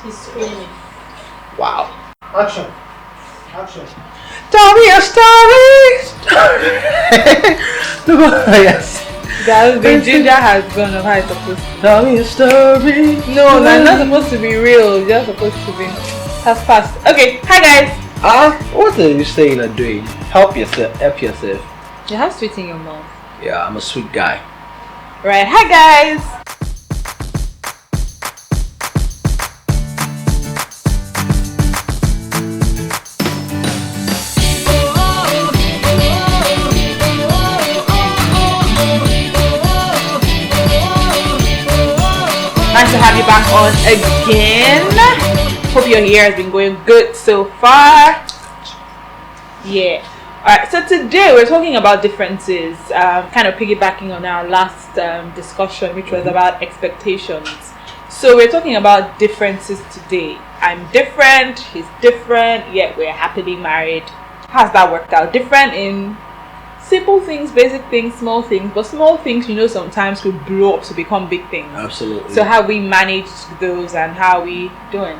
He's screaming. Wow. Action. Action. Tell me a story. Yes. That the ginger has gone of how it's supposed to. Tell me a story. No, that's not supposed to be real. It's just supposed to be has passed. Okay, hi guys. What are you saying and doing? Help yourself. Help yourself. You have sweet in your mouth. Yeah, I'm a sweet guy. Right, hi guys. Nice to have you back on again. Hope your year has been going good so far. Yeah. Alright, so today we're talking about differences, kind of piggybacking on our last discussion, which was about expectations. So we're talking about differences today. I'm different, he's different, yet we're happily married. How's that worked out? Different in simple things, basic things, small things, but small things, sometimes could blow up to become big things. Absolutely. So how we manage those and how we doing?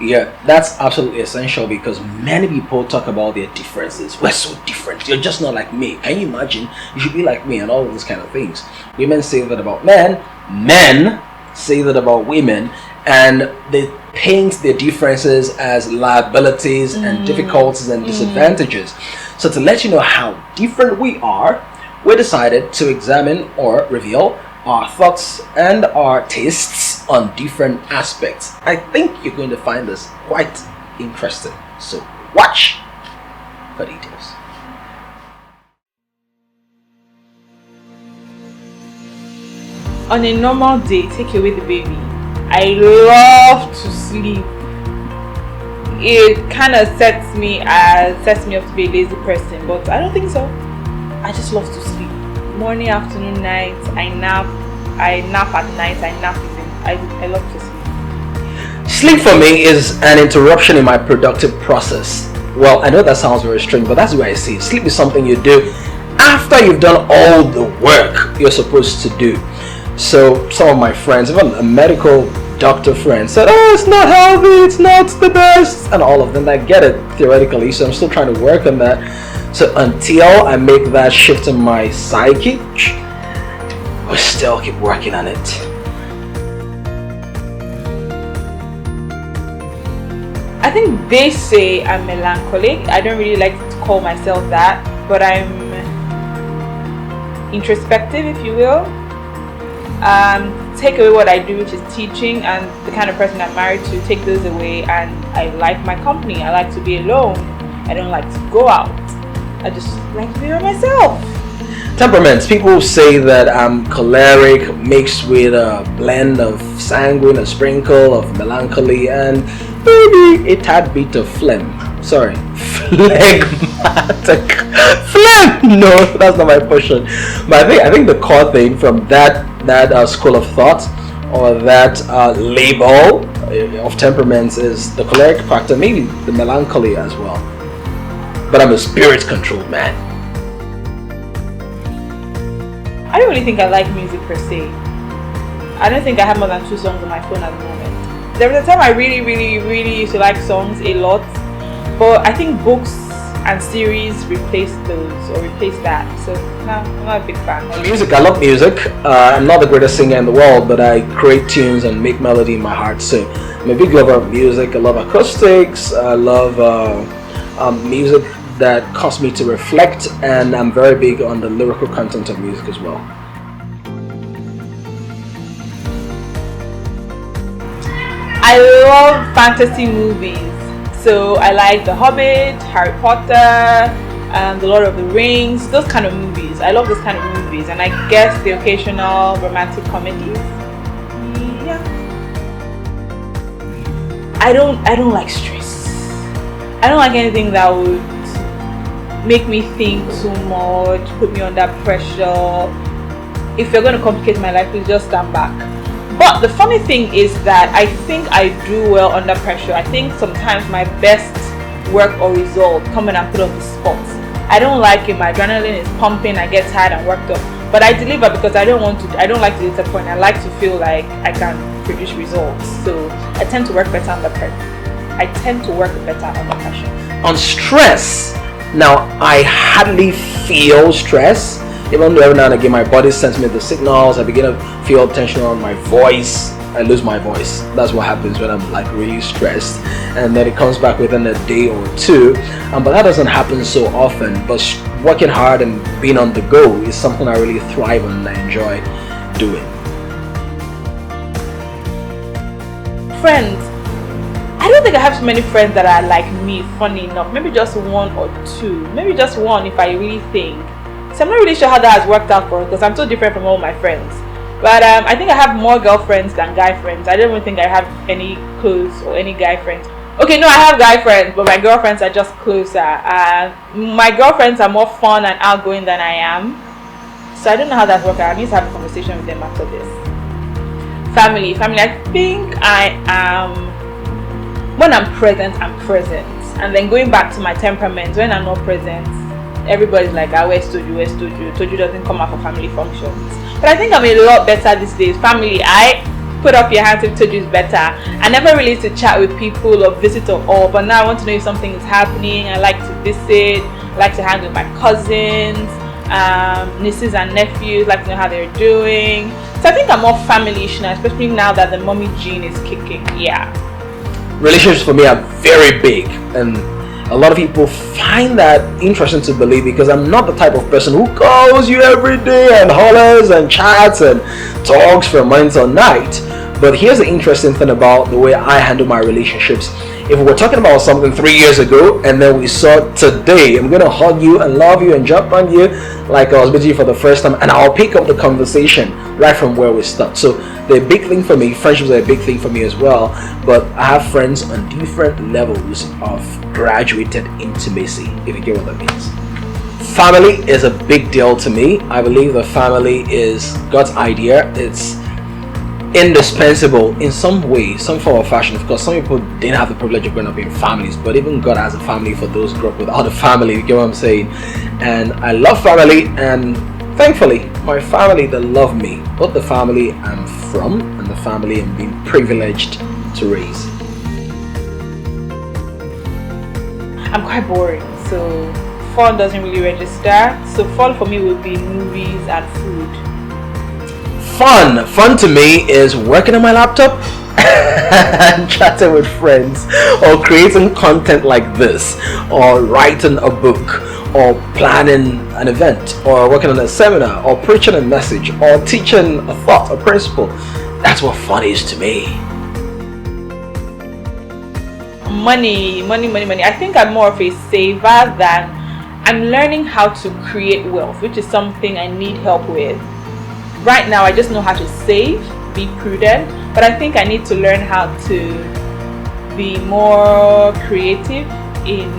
Yeah, that's absolutely essential because many people talk about their differences. We're so different. You're just not like me. Can you imagine? You should be like me and all those kind of things. Women say that about men. Men say that about women. And they paint their differences as liabilities and difficulties and disadvantages. So to let you know how different we are, we decided to examine or reveal our thoughts and our tastes on different aspects. I think you're going to find this quite interesting. So watch for details. On a normal day, take away the baby. I love to sleep. It kind of sets me up to be a lazy person, but I don't think so. I just love to sleep. Morning, afternoon, night. I nap at night. I nap even. I love to sleep. Sleep for me is an interruption in my productive process. Well, I know that sounds very strange, but that's the way I see it. Sleep is something you do after you've done all the work you're supposed to do. So some of my friends, even a medical doctor friend, said, it's not healthy, it's not the best, and all of them. I get it theoretically, so I'm still trying to work on that. So until I make that shift in my psyche, we'll still keep working on it. I think they say I'm melancholic. I don't really like to call myself that, but I'm introspective, if you will. Take away what I do, which is teaching, and the kind of person I'm married to, take those away, and I like my company. I like to be alone. I don't like to go out. I just like to be by myself. Temperaments. People say that I'm choleric mixed with a blend of sanguine, a sprinkle of melancholy, and maybe a tad bit of phlegm. Sorry, phlegmatic. Phlegm. No, that's not my portion. But I think the core thing from that school of thought or that label of temperaments is the choleric factor, maybe the melancholy as well. But I'm a spirit-controlled man. I don't really think I like music per se. I don't think I have more than 2 songs on my phone at the moment. There was a time I really, really, really used to like songs a lot, but I think books and series replaced that. So no, I'm not a big fan. Music, I love music. I'm not the greatest singer in the world, but I create tunes and make melody in my heart. So I'm a big lover of music. I love acoustics. I love music that cause me to reflect, and I'm very big on the lyrical content of music as well. I love fantasy movies. So I like The Hobbit, Harry Potter, The Lord of the Rings, those kind of movies. I love those kind of movies, and I guess the occasional romantic comedies. Yeah. I don't like stress. I don't like anything that would make me think too much, put me under pressure. If you're going to complicate my life, please just stand back. But the funny thing is that I think I do well under pressure. I think sometimes my best work or result come when I'm put on the spot. I don't like it. My adrenaline is pumping. I get tired and worked up. But I deliver because I don't like to disappoint. I like to feel like I can produce results. So I tend to work better under pressure. I tend to work better under pressure. On stress, now I hardly feel stress, even though every now and again my body sends me the signals. I begin to feel tension on my voice. I lose my voice. That's what happens when I'm like really stressed, and then it comes back within a day or two. But that doesn't happen so often. But working hard and being on the go is something I really thrive on and I enjoy doing. Friends, I don't think I have so many friends that are like me, funny enough. Maybe just one or two. Maybe just one if I really think. So I'm not really sure how that has worked out for us because I'm so different from all my friends. But I think I have more girlfriends than guy friends. I don't even think I have any close or any guy friends. Okay, no, I have guy friends, but my girlfriends are just closer. My girlfriends are more fun and outgoing than I am. So I don't know how that works out. I need to have a conversation with them after this. Family. I think I am, when I'm present, I'm present. And then going back to my temperament, when I'm not present, everybody's like, where's Toju? Toju doesn't come out for family functions. But I think I'm a lot better these days. Family, I put up your hands if Toju is better. I never really used to chat with people or visit or all, but now I want to know if something is happening. I like to visit, I like to hang with my cousins, nieces and nephews, like to know how they're doing. So I think I'm more family-ish now, especially now that the mommy gene is kicking. Yeah. Relationships for me are very big, and a lot of people find that interesting to believe because I'm not the type of person who calls you every day and hollers and chats and talks from morning till night. But here's the interesting thing about the way I handle my relationships. If we were talking about something 3 years ago and then we saw today, I'm gonna hug you and love you and jump on you like I was meeting you for the first time, and I'll pick up the conversation right from where we start. So the big thing for me, friendships are a big thing for me as well, but I have friends on different levels of graduated intimacy, if you get what that means. Family is a big deal to me. I believe the family is God's idea. It's indispensable in some way, some form of fashion. Of course, some people didn't have the privilege of growing up in families, but even God has a family for those who grew up without a family, you get what I'm saying? And I love family, and thankfully my family, they love me, both the family I'm from and the family I'm being privileged to raise. I'm quite boring, so fun doesn't really register. So fun for me would be movies and food. Fun to me is working on my laptop and chatting with friends, or creating content like this, or writing a book, or planning an event, or working on a seminar, or preaching a message, or teaching a thought, a principle. That's what fun is to me. Money. I think I'm more of a saver than I'm learning how to create wealth, which is something I need help with. Right now, I just know how to save, be prudent, but I think I need to learn how to be more creative in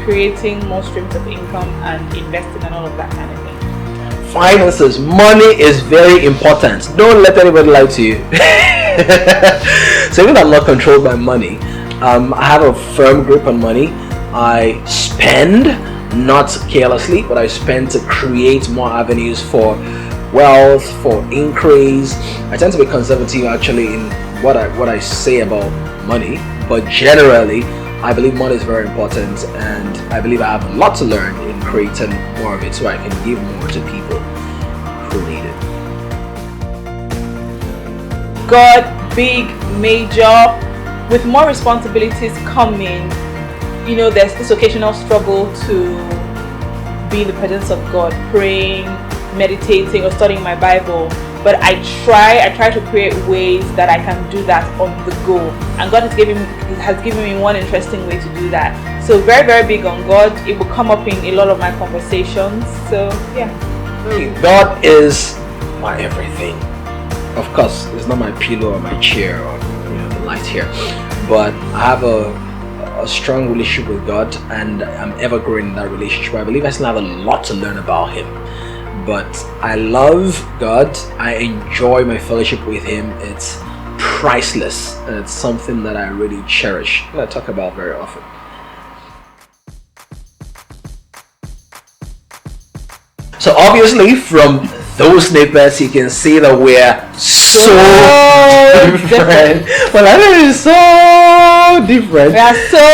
creating more streams of income and investing and all of that kind of thing. Finances, money is very important. Don't let anybody lie to you. So even though I'm not controlled by money, I have a firm grip on money. I spend, not carelessly, but I spend to create more avenues for wealth, for increase. I tend to be conservative actually in what I say about money, but generally I believe money is very important, and I believe I have a lot to learn in creating more of it so I can give more to people who need it. God, big, major, with more responsibilities coming, there's this occasional struggle to be in the presence of God, praying, meditating, or studying my Bible. But I try to create ways that I can do that on the go, and God has given me one interesting way to do that. So very, very big on God. It will come up in a lot of my conversations. So yeah, God is my everything. Of course, it's not my pillow or my chair or the light here, but I have a strong relationship with God, and I'm ever growing in that relationship. I believe I still have a lot to learn about Him. But I love God. I enjoy my fellowship with Him. It's priceless, and it's something that I really cherish and I talk about very often. So obviously, from those snippets, you can see that we're so different. Well, I think it's so different. We are so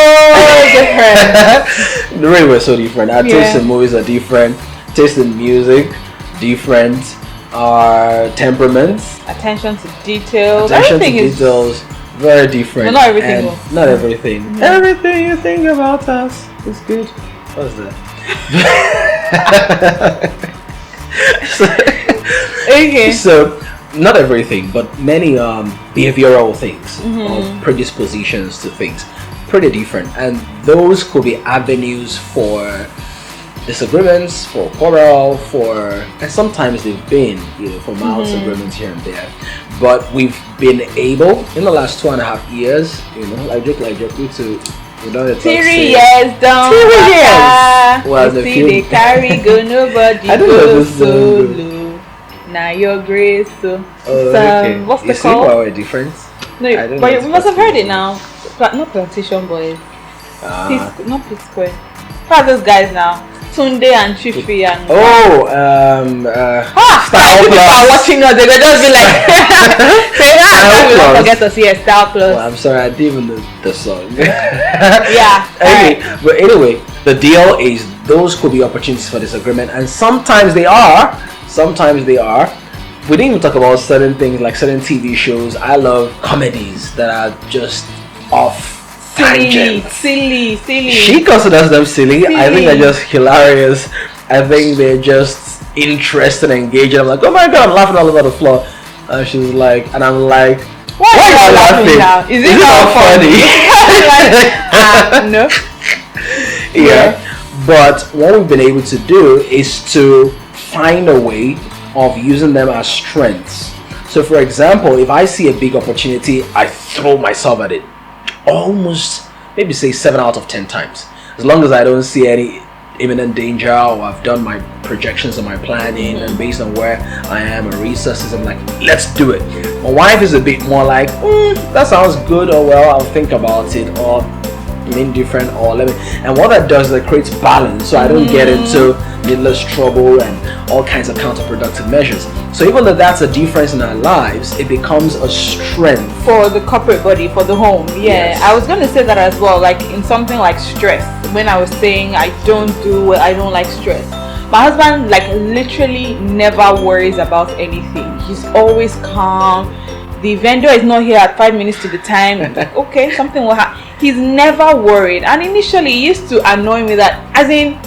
different. Really, we're so different. Our tastes in movies are different. Taste in music, different. Our temperaments, attention to details, very different. But not everything. Not everything. Mm-hmm. Everything you think about us is good. What's that? Okay. So, not everything, but many behavioral things or predispositions to things, pretty different, and those could be avenues for disagreements, for quarrel, and sometimes they've been, for mild disagreements here and there. But we've been able in the last 2.5 years, like joke, we don't talk 3 years down. 3 years. Well, the see they carry go nobody go solo. Now your grace so. Okay. What's the you call? See why we're different? No, but you must have heard it now. Not Plantation Boys. Not Peace Square. Who are those guys now? Tunde and Chifi and Style people Plus. are watching us, they will just be like we don't forget to see a Style Plus. Well, I'm sorry, I didn't even know the song. Yeah. Okay, but anyway, the deal is those could be opportunities for disagreement, and sometimes they are. We didn't even talk about certain things like certain TV shows. I love comedies that are just off tangent. Silly. She considers them silly. I think they're just hilarious. I think they're just interesting and engaging. I'm like, oh my god, I'm laughing all over the floor. And she's like, and I'm like, why are you laughing? Now? Is it not funny? No. Yeah. But what we've been able to do is to find a way of using them as strengths. So for example, if I see a big opportunity, I throw myself at it. Almost, maybe say 7 out of 10 times. As long as I don't see any imminent danger, or I've done my projections and my planning, and based on where I am and resources, I'm like, let's do it. My wife is a bit more like, that sounds good, or well, I'll think about it, or indifferent, or let me. And what that does is it creates balance, so I don't get into needless trouble and all kinds of counterproductive measures. So even though that's a difference in our lives, it becomes a strength for the corporate body, for the home. Yeah, yes. I was going to say that as well, like in something like stress. When I was saying I don't like stress, my husband like literally never worries about anything. He's always calm. The vendor is not here at 5 minutes to the time. Like, okay, something will happen. He's never worried. And initially it used to annoy me that, as in,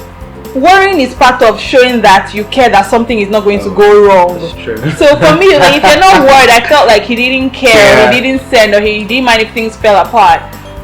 worrying is part of showing that you care that something is not going to go wrong. That's true. So for me, like, if you're not worried, I felt like he didn't care, he didn't send, or he didn't mind if things fell apart.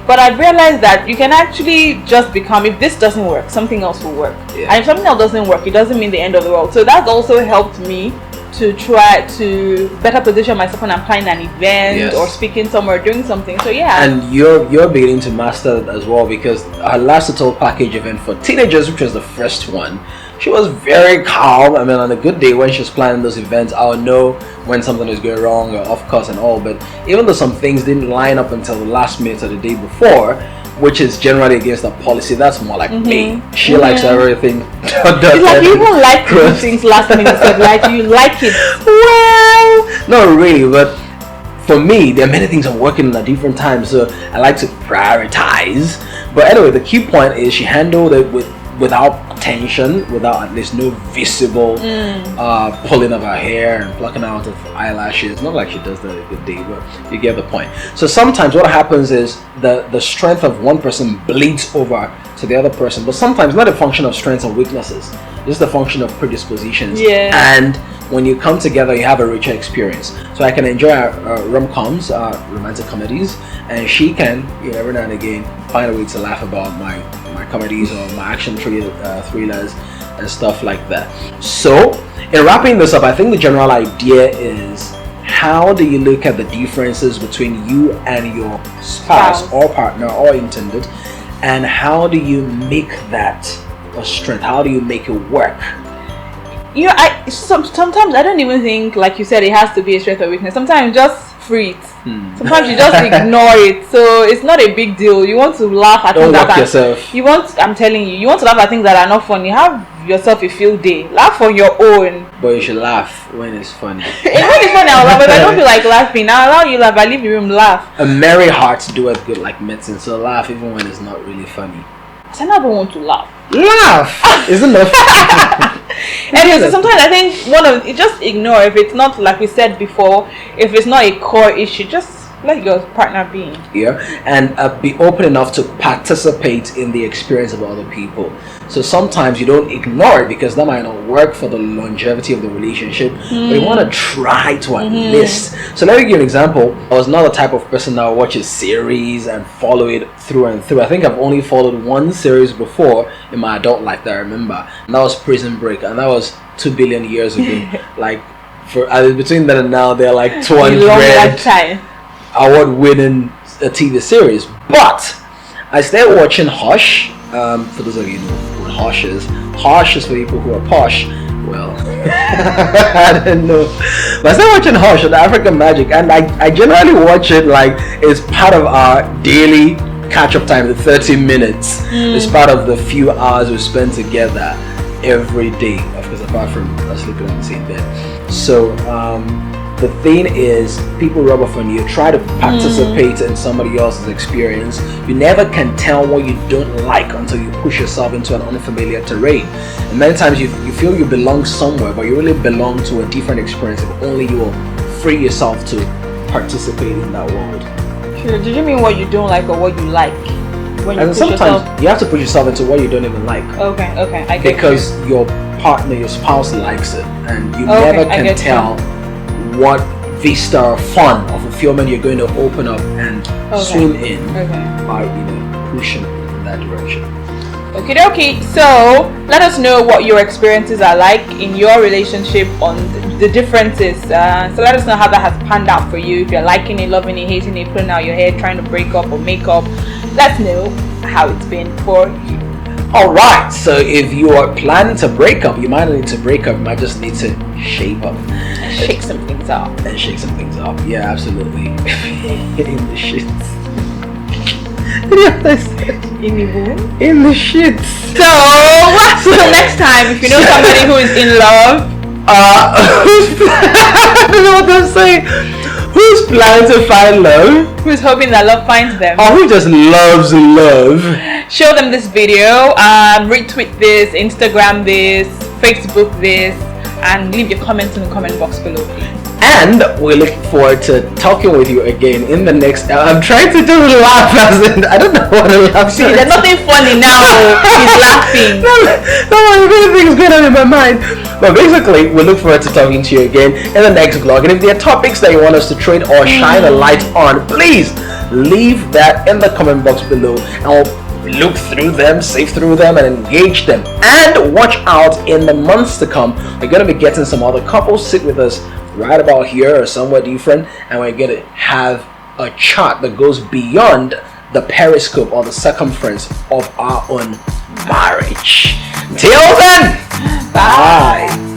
But I realized that you can actually just become, if this doesn't work, something else will work. Yeah. And if something else doesn't work, it doesn't mean the end of the world. So that's also helped me to try to better position myself when I'm planning an event or speaking somewhere, doing something. So yeah. And you're beginning to master that as well, because our last total package event for teenagers, which was the first one, she was very calm. I mean, on a good day when she's planning those events, I'll know when something is going wrong or off course and all. But even though some things didn't line up until the last minute of the day before, which is generally against the policy, that's more like me. She likes everything. It's like you even like to do things last minute, so like you like it. Well, not really, but for me, there are many things I'm working at different times, so I like to prioritize. But anyway, the key point is she handled it without tension, without at least no visible pulling of her hair and plucking out of eyelashes. Not like she does that a good day, but you get the point. So sometimes what happens is the strength of one person bleeds over to the other person, but sometimes not a function of strengths or weaknesses, just a function of predispositions. And when you come together, you have a richer experience. So I can enjoy rom-coms, romantic comedies, and she can, every now and again, find a way to laugh about my comedies or my action thrillers and stuff like that. So, in wrapping this up, I think the general idea is, how do you look at the differences between you and your spouse or partner or intended, and how do you make that a strength? How do you make it work? Sometimes I don't even think, like you said, it has to be a strength or weakness. Sometimes just through it. Sometimes you just ignore it, so it's not a big deal. You want to laugh at Don't things lock that yourself. I'm telling you, you want to laugh at things that are not funny. Have yourself a field day. Laugh on your own. But you should laugh when it's funny. When it's funny, I'll laugh. If I don't feel like laughing, I'll allow you laugh. I leave the room, laugh. A merry heart doeth good like medicine, so laugh even when it's not really funny. I never want to laugh. Laugh! Isn't that Anyway, so sometimes I think just ignore if it's not, like we said before, if it's not a core issue, just let your partner be. Yeah, and be open enough to participate in the experience of other people. So sometimes you don't ignore it because that might not work for the longevity of the relationship, but you want to try to at least. So let me give you an example. I was not the type of person that would watch a series and follow it through and through. I think I've only followed one series before in my adult life that I remember, and that was Prison Break, and that was 2 billion years ago. Like for between then and now, they're like 200 award-winning TV series. But I started watching Hush. For those of you who know what Hush is for people who are posh. Well, I don't know. But I started watching Hush on African Magic, and I generally watch it like it's part of our daily catch-up time, the 30 minutes. It's part of the few hours we spend together every day, of course, apart from us sleeping on the same bed. So the thing is, people rub off on you. Try to participate in somebody else's experience. You never can tell what you don't like until you push yourself into an unfamiliar terrain. And many times you feel you belong somewhere, but you really belong to a different experience if only you will free yourself to participate in that world. Sure. Did you mean what you don't like or what you like? When you and sometimes you have to push yourself into what you don't even like. Okay, I get because you. Your partner, your spouse likes it, and you never can tell what vista of fun or fulfillment you're going to open up and swim in by pushing in that direction. Okay. So let us know what your experiences are like in your relationship on the differences. So let us know how that has panned out for you. If you're liking it, loving it, hating it, putting out your hair, trying to break up or make up, let's know how it's been for you. Alright, so if you are planning to break up, you might not need to break up, you might just need to shape up. Shake some things up. And shake some things up. Yeah, absolutely. In the shits. In the room? In the shits. So next time, if you know somebody who is in love, I don't know what I'm saying. Who's planning to find love? Who's hoping that love finds them? Or who just loves love? Show them this video, retweet this, Instagram this, Facebook this, and leave your comments in the comment box below, please. And we look forward to talking with you again in the next. I'm trying to do laugh as in I don't know what to laugh. See, there's nothing funny now. He's laughing. No, everything's going on in my mind. But basically, we look forward to talking to you again in the next vlog. And if there are topics that you want us to trade or shine a light on, please leave that in the comment box below, and we'll look through them, sift through them, and engage them. And watch out, in the months to come, we're going to be getting some other couples sit with us right about here or somewhere different, and we're going to have a chart that goes beyond the periscope or the circumference of our own marriage. Till then, bye.